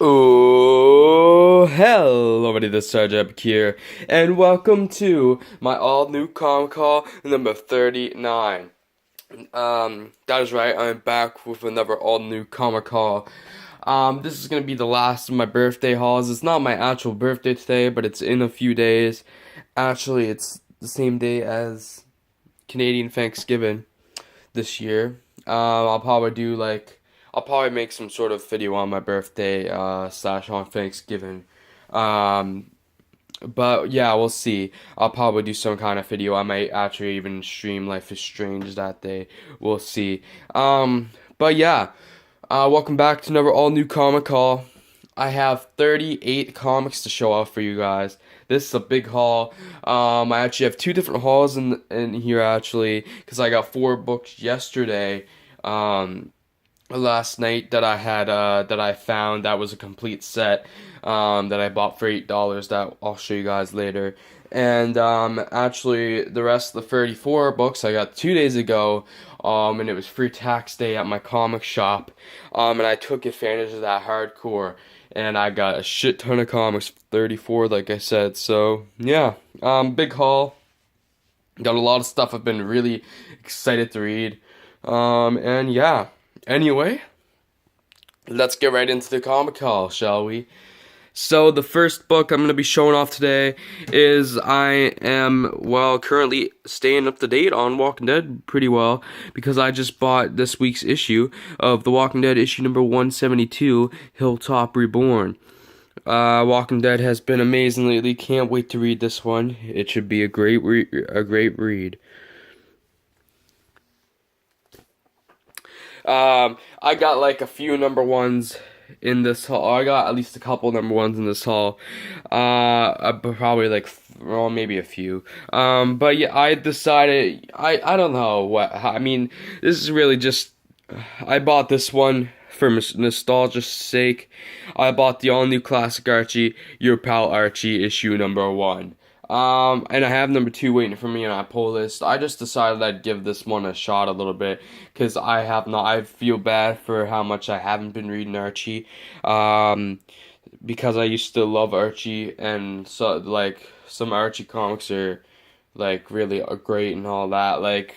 Oh, hello, everybody, this is Sergeant here, and welcome to my all-new comic call number 39. That is right, I'm back with another all-new comic call. This is gonna be the last of my birthday hauls. It's not my actual birthday today, but it's in a few days. Actually, it's the same day as Canadian Thanksgiving this year. I'll probably make some sort of video on my birthday, slash on Thanksgiving. Um, but yeah, we'll see. I'll probably do some kind of video. I might actually even stream Life is Strange that day. We'll see. But yeah, welcome back to another all new comic haul. I have 38 comics to show off for you guys. This is a big haul. I actually have two different hauls in here actually, because I got 4 books yesterday. Last night that I found that was a complete set that I bought for $8 that I'll show you guys later. And actually the rest of the 34 books I got 2 days ago, and it was free tax day at my comic shop, and I took advantage of that hardcore, and I got a shit ton of comics, 34 like I said. So yeah, big haul. Got a lot of stuff I've been really excited to read, and yeah. Anyway, let's get right into the comic haul, shall we? So the first book I'm going to be showing off today is I am, currently staying up to date on Walking Dead pretty well, because I just bought this week's issue of The Walking Dead, issue number 172, Hilltop Reborn. Walking Dead has been amazing lately. Can't wait to read this one. It should be a great read. I got like a few number ones in this haul. I got at least a couple number ones in this haul. Probably like, well, maybe a few. But yeah, I decided, I don't know I mean, this is really just, I bought this one for nostalgia's sake. I bought the all new classic Archie, Your Pal Archie, issue number 1. And I have number 2 waiting for me on my pull list. I just decided I'd give this one a shot a little bit, because I feel bad for how much I haven't been reading Archie, because I used to love Archie, and so, like, some Archie comics are, like, really great and all that. Like,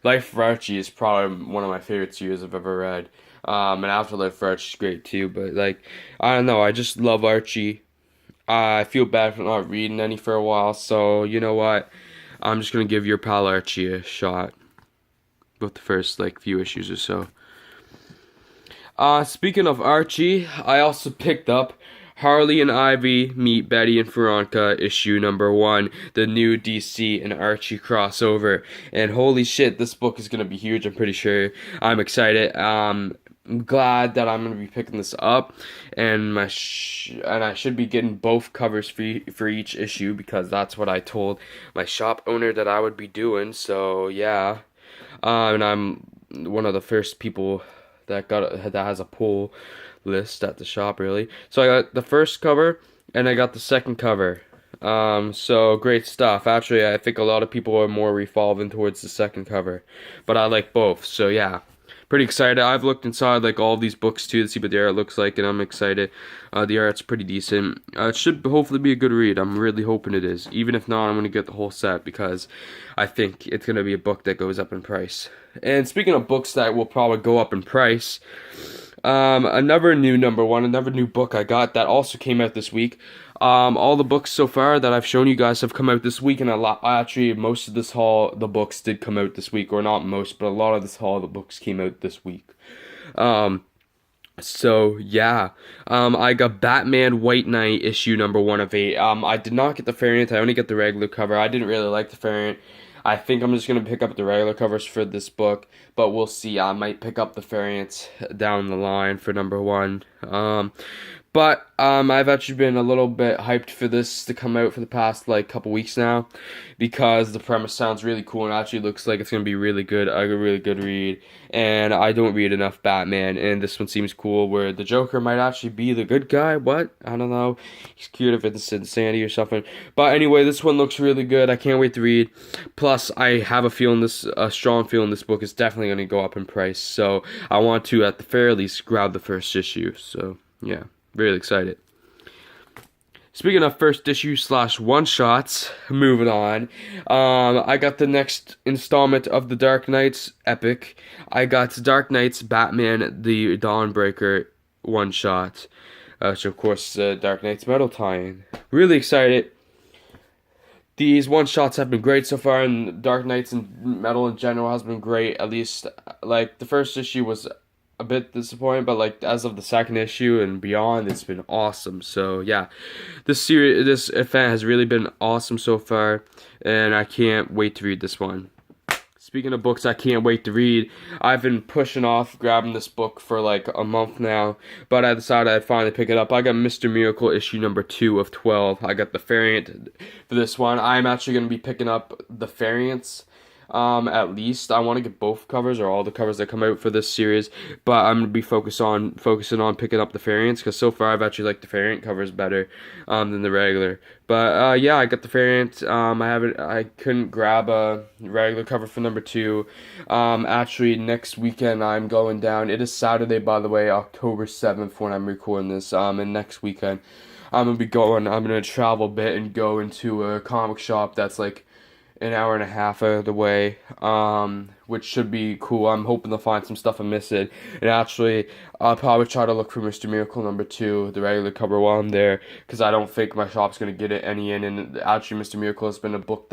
Life for Archie is probably one of my favorite series I've ever read, and Afterlife for Archie is great too, but, like, I don't know, I just love Archie. I feel bad for not reading any for a while, so you know what? I'm just gonna give Your Pal Archie a shot with the first like few issues or so. Speaking of Archie, I also picked up Harley and Ivy Meet Betty and Veronica, issue number 1, the new DC and Archie crossover. And holy shit, this book is gonna be huge. I'm pretty sure. I'm excited. I'm glad that I'm gonna be picking this up, and I should be getting both covers for each issue, because that's what I told my shop owner that I would be doing. So yeah, and I'm one of the first people that has a pull list at the shop, really. So I got the first cover and I got the second cover. So great stuff. Actually, I think a lot of people are more revolving towards the second cover, but I like both. So yeah. Pretty excited. I've looked inside like all of these books too to see what the art looks like, and I'm excited. The art's pretty decent. It should hopefully be a good read. I'm really hoping it is. Even if not, I'm going to get the whole set, because I think it's going to be a book that goes up in price. And speaking of books that will probably go up in price, another new number 1, another new book I got that also came out this week. All the books so far that I've shown you guys have come out this week, and actually most of this haul, the books did come out this week, or not most, but a lot of this haul, the books came out this week. So yeah, I got Batman White Knight issue number 1 of 8. I did not get the variant. I only got the regular cover. I didn't really like the variant. I think I'm just going to pick up the regular covers for this book, but we'll see. I might pick up the variants down the line for number 1. But I've actually been a little bit hyped for this to come out for the past like couple weeks now, because the premise sounds really cool and actually looks like it's gonna be really good, a really good read. And I don't read enough Batman, and this one seems cool, where the Joker might actually be the good guy. What? I don't know. He's cured of insanity or something. But anyway, this one looks really good. I can't wait to read. Plus, I have a strong feeling this book is definitely gonna go up in price. So I want to, at the very least, grab the first issue. So yeah. really excited. Speaking of first issue / one shots, moving on. I got the next installment of the Dark Knights epic. I got Dark Knights Batman the Dawnbreaker one shot, which of course Dark Knight's Metal tie-in. Really excited. These one shots have been great so far, and Dark Knights and Metal in general has been great. At least, like, the first issue was a bit disappointing, but like as of the second issue and beyond, it's been awesome. So yeah, this event has really been awesome so far, and I can't wait to read this one. Speaking of books I can't wait to read, I've been pushing off grabbing this book for like a month now, but I decided I'd finally pick it up. I got Mr. Miracle issue number 2 of 12. I got the variant for this one. I'm actually going to be picking up the variants. At least I want to get both covers or all the covers that come out for this series, but I'm gonna be focusing on picking up the variants, because so far I've actually liked the variant covers better than the regular. But yeah, I got the variant. I couldn't grab a regular cover for number 2. Actually next weekend I'm going down. It is Saturday, by the way, October 7th when I'm recording this. And next weekend I'm gonna travel a bit and go into a comic shop that's like an hour and a half out of the way, which should be cool. I'm hoping to find some stuff I'm missing. And actually, I'll probably try to look for Mr. Miracle number 2, the regular cover, while I'm there, because I don't think my shop's going to get it any in. And actually, Mr. Miracle has been a book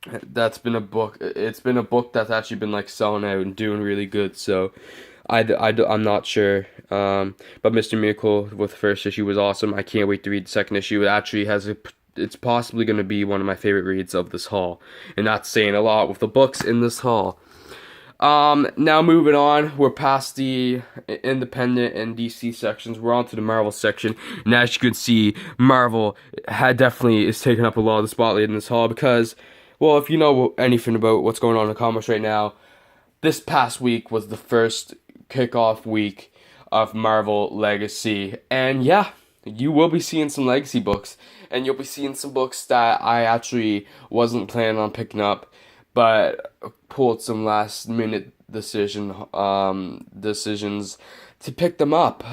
it's been a book that's actually been like selling out and doing really good. So I'm not sure. But Mr. Miracle with the first issue was awesome. I can't wait to read the second issue. It actually it's possibly going to be one of my favorite reads of this haul, and that's saying a lot with the books in this haul. Now moving on, we're past the independent and DC sections. We're on to the Marvel section, and as you can see, Marvel definitely is taking up a lot of the spotlight in this haul because, well, if you know anything about what's going on in the comics right now, this past week was the first kickoff week of Marvel Legacy, and yeah, you will be seeing some Legacy books, and you'll be seeing some books that I actually wasn't planning on picking up, but pulled some last minute decisions to pick them up.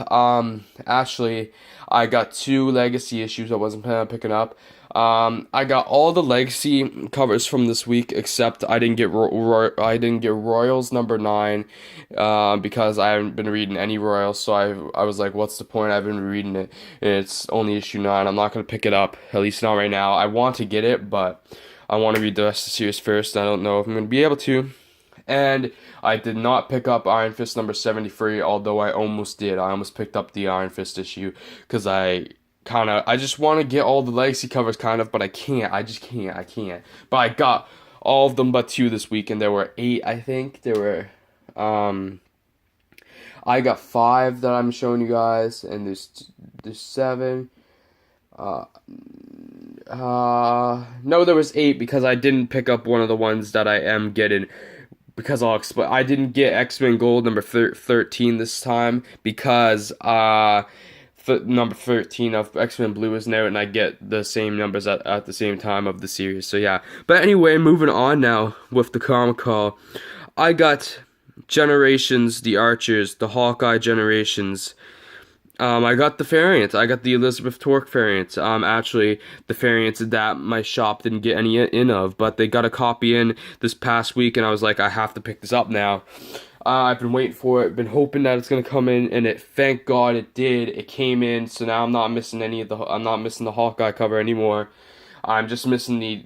Actually, I got 2 Legacy issues I wasn't planning on picking up. I got all the Legacy covers from this week, except I didn't get Royals number 9, because I haven't been reading any Royals. So I was like, what's the point? I've been reading it, and it's only issue 9. I'm not gonna pick it up, at least not right now. I want to get it, but I want to read the rest of the series first. I don't know if I'm gonna be able to. And I did not pick up Iron Fist number 73, although I almost did. I almost picked up the Iron Fist issue because I just want to get all the Legacy covers but I can't. I can't. But I got all of them but 2 this week, and there were 8, I think. I got 5 that I'm showing you guys, and there's 7. No, there was 8 because I didn't pick up one of the ones that I am getting. Because I'll explain. I didn't get X-Men Gold number 13 this time because number 13 of X-Men Blue is now, and I get the same numbers at the same time of the series. So yeah. But anyway, moving on now with the comic haul. I got Generations, the Archers, the Hawkeye Generations. I got the variant. I got the Elizabeth Torque variant. Actually, the variants that my shop didn't get any in of, but they got a copy in this past week, and I was like, I have to pick this up now. I've been waiting for it, been hoping that it's gonna come in, and thank God it did. It came in, so now I'm not missing the Hawkeye cover anymore. I'm just missing the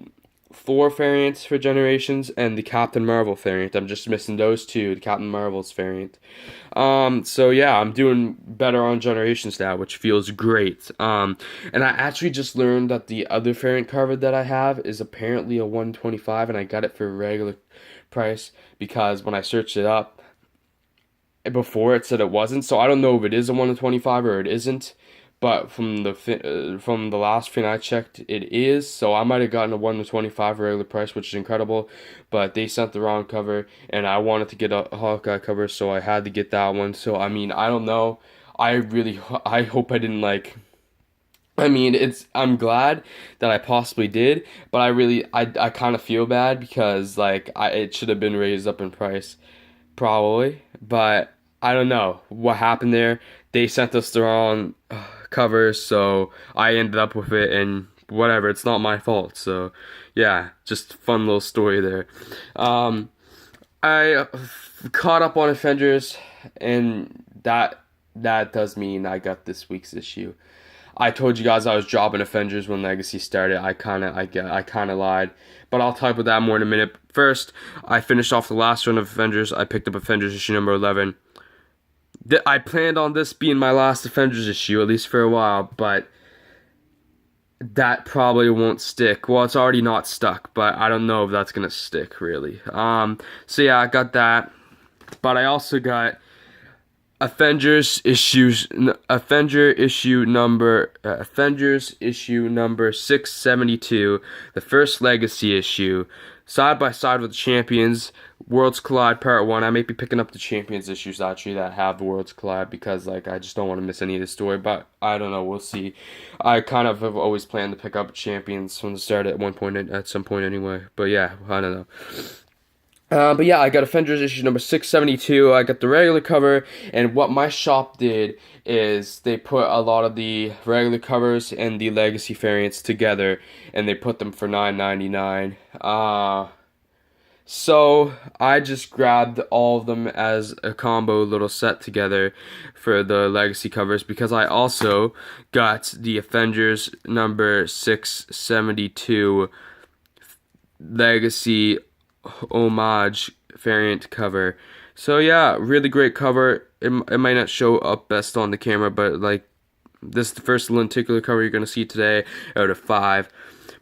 Thor variants for Generations and the Captain Marvel variant. I'm just missing those 2, the Captain Marvel's variant. So yeah, I'm doing better on Generations now, which feels great. And I actually just learned that the other variant cover that I have is apparently a 125, and I got it for a regular price because when I searched it up before, it said it wasn't. So I don't know if it is a 125 or it isn't. But from the last thing I checked, it is. So I might have gotten a 125 regular price, which is incredible. But they sent the wrong cover, and I wanted to get a Hawkeye cover, so I had to get that one. So I mean, I don't know. I hope I didn't like. I mean, I'm glad that I possibly did, but I kind of feel bad because like it should have been raised up in price, probably. But I don't know what happened there. They sent us the wrong covers, so I ended up with it, and whatever, it's not my fault. So, yeah, just fun little story there. I caught up on Avengers, and that does mean I got this week's issue. I told you guys I was dropping Avengers when Legacy started. I kind of lied, but I'll talk about that more in a minute. First, I finished off the last run of Avengers. I picked up Avengers issue number 11. I planned on this being my last Avengers issue, at least for a while, but that probably won't stick. Well, it's already not stuck, but I don't know if that's gonna stick really. So yeah, I got that, but I also got Avengers issue number 672, the first Legacy issue, side by side with the Champions Worlds Collide Part 1. I may be picking up the Champions issues actually that have the Worlds Collide, because like I just don't want to miss any of the story, but I don't know, we'll see. I kind of have always planned to pick up Champions from the start at some point anyway, but yeah, I don't know. But yeah, I got Avengers issue number 672. I got the regular cover, and what my shop did is they put a lot of the regular covers and the Legacy variants together, and they put them for $9.99. So I just grabbed all of them as a combo little set together for the Legacy covers, because I also got the Avengers number 672 Legacy homage variant cover. So yeah, really great cover. It might not show up best on the camera, but like this is the first lenticular cover you're gonna see today out of 5.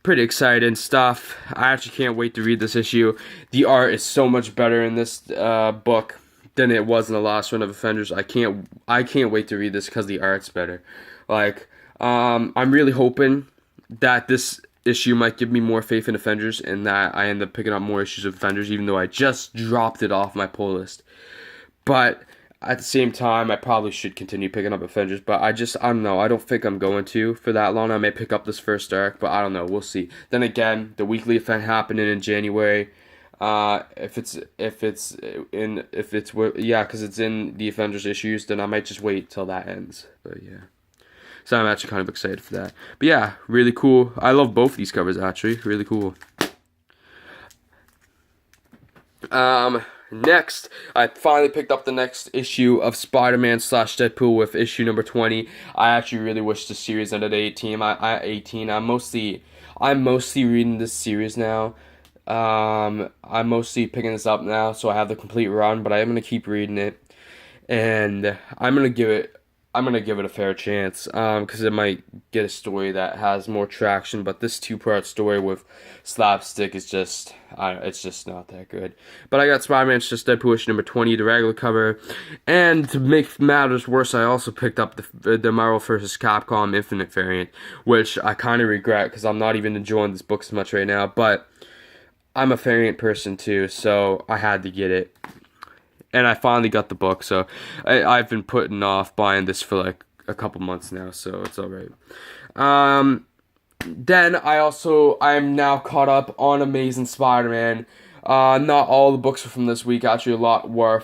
Pretty exciting stuff. I actually can't wait to read this issue. The art is so much better in this book than it was in the last run of Avengers. I can't wait to read this because the art's better. Like, I'm really hoping that this issue might give me more faith in Avengers, and that I end up picking up more issues of Avengers, even though I just dropped it off my pull list. But at the same time, I probably should continue picking up Avengers, but I don't know. I don't think I'm going to for that long. I may pick up this first arc, but I don't know. We'll see. Then again, the weekly event happening in January. Because it's in the Avengers issues, then I might just wait till that ends. But yeah. So I'm actually kind of excited for that. But yeah, really cool. I love both these covers actually. Really cool. Next, I finally picked up the next issue of Spider-Man / Deadpool with issue number 20. I actually really wish the series ended at 18. I'm mostly reading this series now. I'm mostly picking this up now, so I have the complete run, but I am gonna keep reading it, and I'm gonna give it a fair chance, because it might get a story that has more traction. But this 2-part story with slapstick is just, it's just not that good. But I got Spider-Man / Deadpool issue number 20, the regular cover, and to make matters worse, I also picked up the Marvel vs. Capcom Infinite variant, which I kind of regret because I'm not even enjoying this book so much right now. But I'm a variant person too, so I had to get it. And I finally got the book, so I've been putting off buying this for like a couple months now, so it's alright. Then I'm now caught up on Amazing Spider-Man. Not all the books were from this week, actually a lot were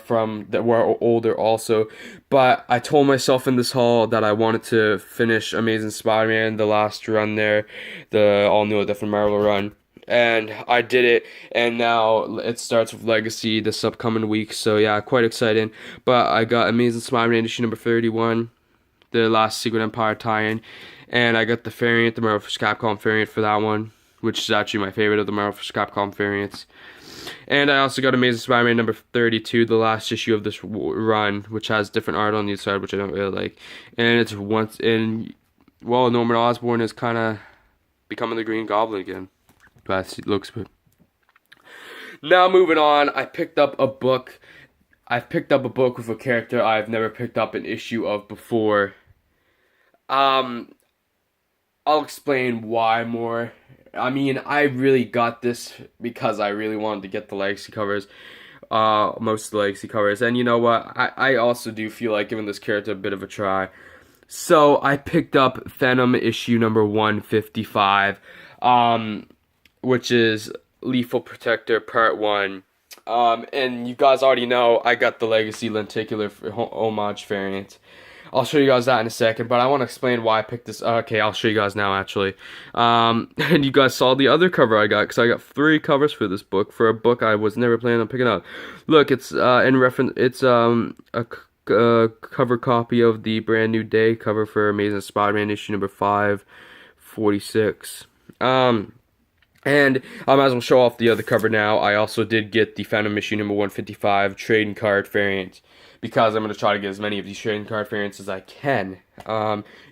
older also. But I told myself in this haul that I wanted to finish Amazing Spider-Man, the last run there, the all new different Marvel run. And I did it, and now it starts with Legacy this upcoming week, so yeah, quite exciting. But I got Amazing Spider-Man issue number 31, the last Secret Empire tie-in, and I got the variant, the Marvel vs. Capcom variant for that one, which is actually my favorite of the Marvel vs. Capcom variants. And I also got Amazing Spider-Man number 32, the last issue of this run, which has different art on the inside, which I don't really like. And it's Norman Osborn is kind of becoming the Green Goblin again. It looks good. Now moving on, I've picked up a book with a character I've never picked up an issue of before. I'll explain why more. I mean, I really got this because I really wanted to get the Legacy covers. Most of the Legacy covers. And you know what? I also do feel like giving this character a bit of a try. So I picked up Venom issue number 155. Which is Lethal Protector Part 1. And you guys already know I got the Legacy Lenticular Homage variant. I'll show you guys that in a second, but I want to explain why I picked this. Okay, I'll show you guys now, actually. And you guys saw the other cover I got, because I got 3 covers for this book, for a book I was never planning on picking up. Look, it's in reference. It's a cover copy of the Brand New Day cover for Amazing Spider-Man issue number 546. And I might as well show off the other cover now. I also did get the Phantom issue number 155 trading card variant, because I'm going to try to get as many of these trading card variants as I can.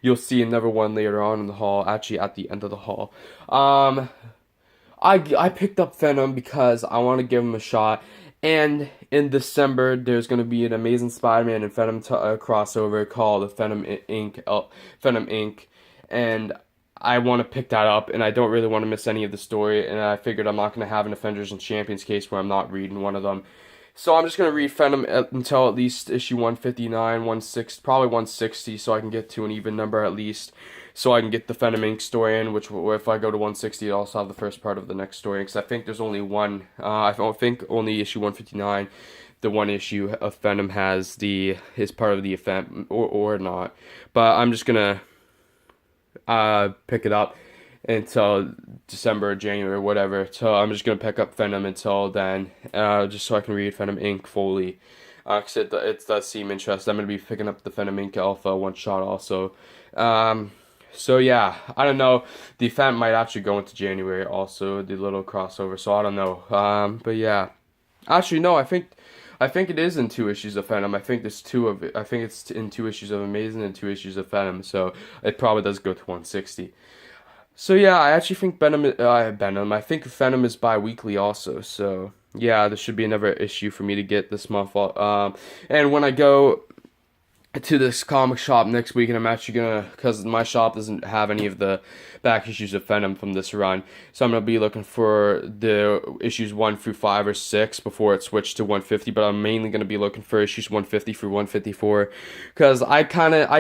You'll see another one later on in the haul, actually at the end of the haul. I picked up Venom because I want to give him a shot, and in December there's going to be an Amazing Spider-Man and Venom crossover called Venom Inc. And I want to pick that up, and I don't really want to miss any of the story, and I figured I'm not going to have an Avengers and Champions case where I'm not reading one of them. So I'm just going to read Venom until at least issue 159, 160, probably 160, so I can get to an even number at least, so I can get the Venom Inc. story in, which if I go to 160, I'll also have the first part of the next story, because I think there's only one, I think only issue 159, the one issue of Venom is part of the event, or not, but I'm just going to pick it up until December or January or whatever. So I'm just going to pick up Venom until then, just so I can read Venom Inc. fully. Because it does seem interesting. I'm going to be picking up the Venom Inc. Alpha one-shot also. So yeah, I don't know. The event might actually go into January also, the little crossover, so I don't know. But yeah. Actually, no, I think it is in 2 issues of Venom. I think there's 2 of it. I think it's in 2 issues of Amazing and 2 issues of Venom, so it probably does go to 160. So yeah, I actually think I think Venom is bi-weekly also, so yeah, there should be another issue for me to get this month. And when I go to this comic shop next week, and I'm actually gonna, because my shop doesn't have any of the back issues of Venom from this run, so I'm gonna be looking for the issues 1 through 5 or 6 before it switched to 150, but I'm mainly gonna be looking for issues 150 through 154, because I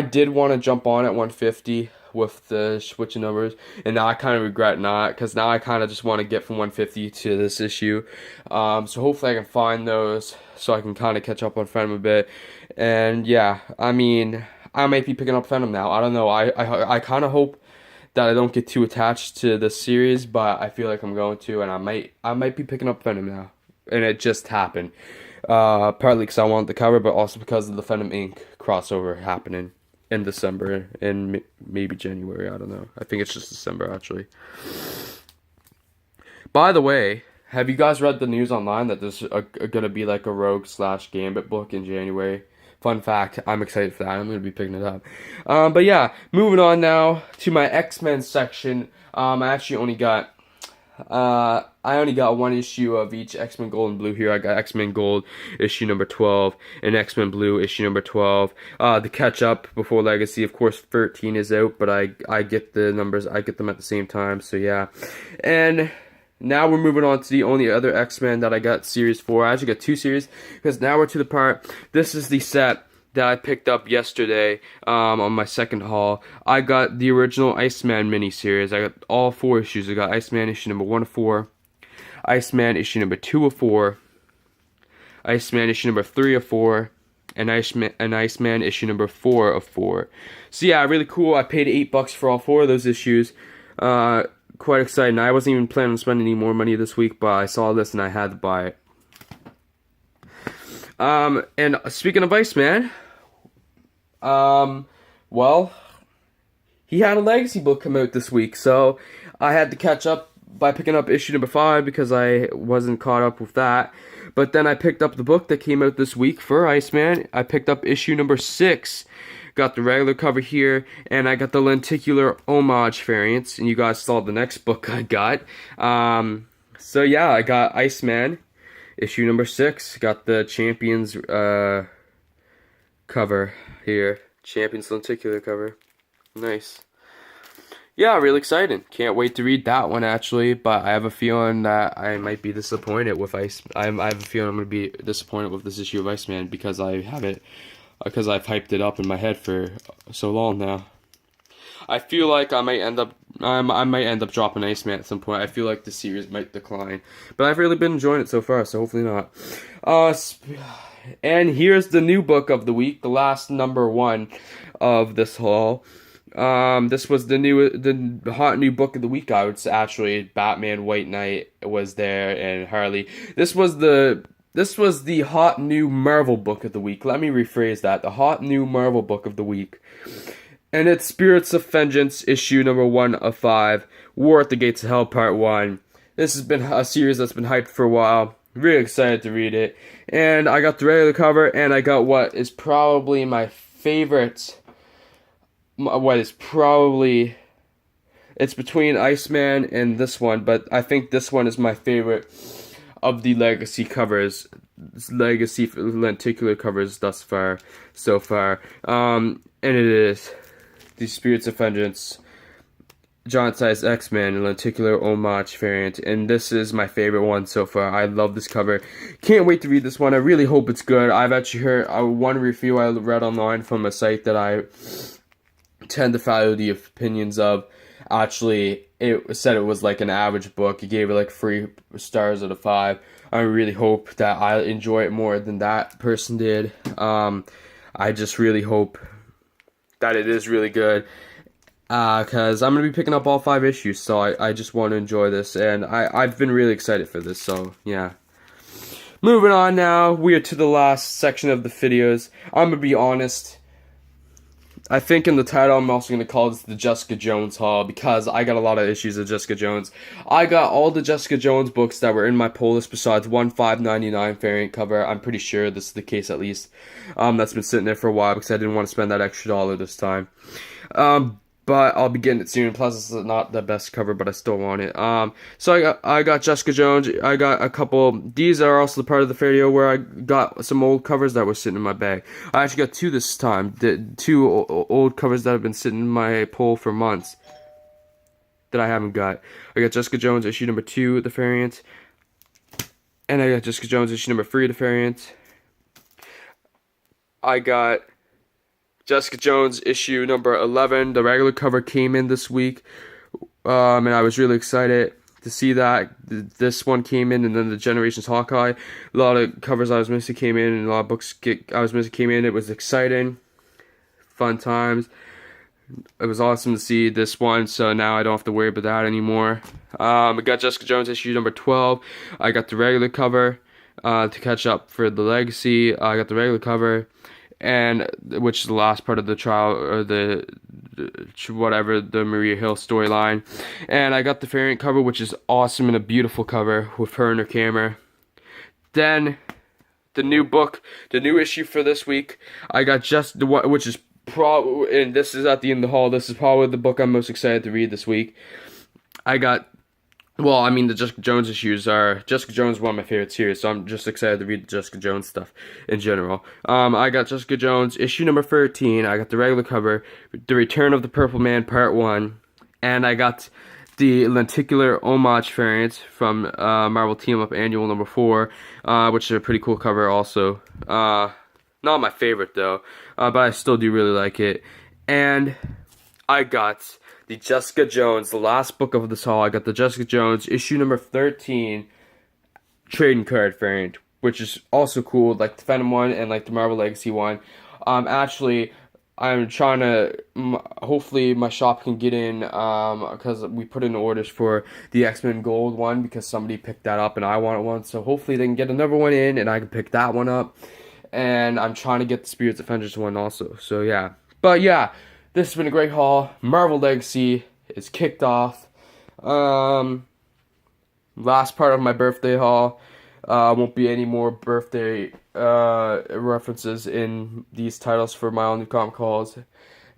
did want to jump on at 150 with the switching numbers, and now I kind of regret not, because now I kind of just want to get from 150 to this issue. So hopefully I can find those so I can kind of catch up on Venom a bit. And yeah, I mean, I might be picking up Venom now. I don't know. I kind of hope that I don't get too attached to the series, but I feel like I'm going to, and I might be picking up Venom now. And it just happened. Partly because I want the cover, but also because of the Venom Inc. crossover happening in December and maybe January. I don't know. I think it's just December, actually. By the way, have you guys read the news online that there's gonna be like a Rogue/Gambit book in January? Fun fact, I'm excited for that. I'm gonna be picking it up. But yeah, moving on now to my X-Men section. I actually only got one issue of each X-Men Gold and Blue here. I got X-Men Gold issue number 12 and X-Men Blue issue number 12. The catch up before Legacy, of course, 13 is out, but I get the numbers. I get them at the same time. So yeah, and now we're moving on to the only other X-Men that I got series 4. I actually got 2 series, because now we're to the part. This is the set that I picked up yesterday on my second haul. I got the original Iceman miniseries. I got all 4 issues. I got Iceman issue number 1 of 4, Iceman issue number 2 of 4, Iceman issue number 3 of 4, and Iceman issue number 4 of 4. So yeah, really cool. I paid $8 for all 4 of those issues. Quite exciting. I wasn't even planning on spending any more money this week, but I saw this and I had to buy it. And speaking of Iceman, well, he had a Legacy book come out this week, so I had to catch up by picking up issue number 5 because I wasn't caught up with that. But then I picked up the book that came out this week for Iceman. I picked up issue number 6. Got the regular cover here, and I got the lenticular homage variants, and you guys saw the next book I got. So yeah, I got Iceman, issue number 6. Got the Champions cover here. Champions lenticular cover. Nice. Yeah, really excited. Can't wait to read that one, actually, but I have a feeling that I might be disappointed with I have a feeling I'm going to be disappointed with this issue of Iceman because I have it. Because I've hyped it up in my head for so long now. I feel like I might end up I might end up dropping Iceman at some point. I feel like the series might decline, but I've really been enjoying it so far, so hopefully not. And here's the new book of the week, the last number one of this haul. This was the hot new book of the week. I would say, actually, Batman White Knight was there, and Harley. This was the hot new Marvel book of the week. Let me rephrase that: the hot new Marvel book of the week. And it's Spirits of Vengeance, issue number 1 of 5, War at the Gates of Hell, part 1. This has been a series that's been hyped for a while. Really excited to read it. And I got the regular cover, and I got what is probably my favorite. It's between Iceman and this one, but I think this one is my favorite of the legacy covers. Legacy lenticular covers so far. And it is the Spirits of Vengeance, giant-sized X-Men, lenticular homage variant, and this is my favorite one so far. I love this cover. Can't wait to read this one. I really hope it's good. I've actually heard one review I read online from a site that I tend to follow the opinions of. Actually, it said it was like an average book. It gave it like 3 stars out of 5. I really hope that I enjoy it more than that person did. I just really hope that it is really good, because I'm going to be picking up all 5 issues, so I just want to enjoy this, and I've been really excited for this, so yeah. Moving on now, we are to the last section of the videos. I'm going to be honest, I think in the title I'm also going to call this the Jessica Jones haul, because I got a lot of issues of Jessica Jones. I got all the Jessica Jones books that were in my pull list besides one $5.99 variant cover. I'm pretty sure this is the case, at least. That's been sitting there for a while because I didn't want to spend that extra dollar this time. But I'll be getting it soon. Plus, this is not the best cover, but I still want it. So I got Jessica Jones. I got a couple. These are also the part of the video where I got some old covers that were sitting in my bag. I actually got 2 this time. The 2 old covers that have been sitting in my pull for months that I haven't got. I got Jessica Jones issue number 2, the variant, and I got Jessica Jones issue number 3, the variant. I got Jessica Jones issue number 11. The regular cover came in this week, and I was really excited to see that. This one came in, and then the Generations Hawkeye. A lot of covers I was missing came in, and a lot of books I was missing came in. It was exciting, fun times. It was awesome to see this one, so now I don't have to worry about that anymore. I got Jessica Jones issue number 12. I got the regular cover to catch up for the Legacy. I got the regular cover, and which is the last part of the trial, or the Maria Hill storyline. And I got the variant cover, which is awesome and a beautiful cover with her and her camera. Then the new book, the new issue for this week, I got just the one, which is probably, and this is at the end of the haul, this is probably the book I'm most excited to read this week. I got, well, I mean, the Jessica Jones issues are, Jessica Jones is one of my favorite series, so I'm just excited to read the Jessica Jones stuff in general. I got Jessica Jones issue number 13, I got the regular cover, The Return of the Purple Man part 1, and I got the lenticular homage variant from Marvel Team Up Annual number 4, which is a pretty cool cover also. Not my favorite though, but I still do really like it. And I got the Jessica Jones, the last book of this haul. I got the Jessica Jones issue number 13 trading card variant, which is also cool, like the Phantom one and like the Marvel Legacy one. Actually, I'm trying to, hopefully my shop can get in, because we put in orders for the XMen Gold one because somebody picked that up and I wanted one. So hopefully they can get another one in and I can pick that one up. And I'm trying to get the Spirits of Vengeance one also. So yeah. But yeah, this has been a great haul. Marvel Legacy is kicked off. Last part of my birthday haul. Won't be any more birthday references in these titles for my own new comic hauls.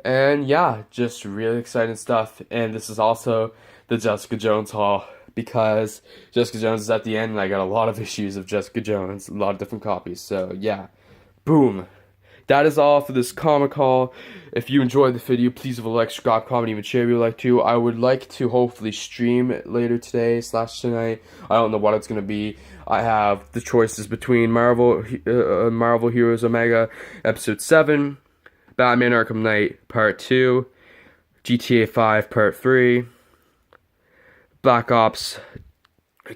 And yeah, just really exciting stuff. And this is also the Jessica Jones haul, because Jessica Jones is at the end and I got a lot of issues of Jessica Jones, a lot of different copies. So yeah, boom. That is all for this comic haul. If you enjoyed the video, please leave a like, subscribe, comment, even share if you would like to. I would like to hopefully stream later today / tonight. I don't know what it's going to be. I have the choices between Marvel Heroes Omega Episode 7, Batman Arkham Knight Part 2, GTA 5 Part 3, Black Ops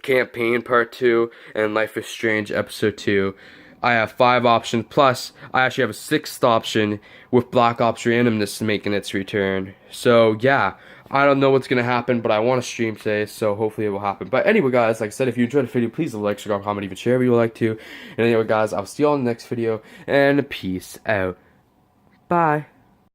Campaign Part 2, and Life is Strange Episode 2. I have 5 options, plus I actually have a 6th option with Black Ops Randomness making its return. So yeah, I don't know what's gonna happen, but I want to stream today, so hopefully it will happen. But anyway guys, like I said, if you enjoyed the video, please like, subscribe, comment, even share if you would like to. And anyway guys, I'll see you all in the next video, and peace out. Bye.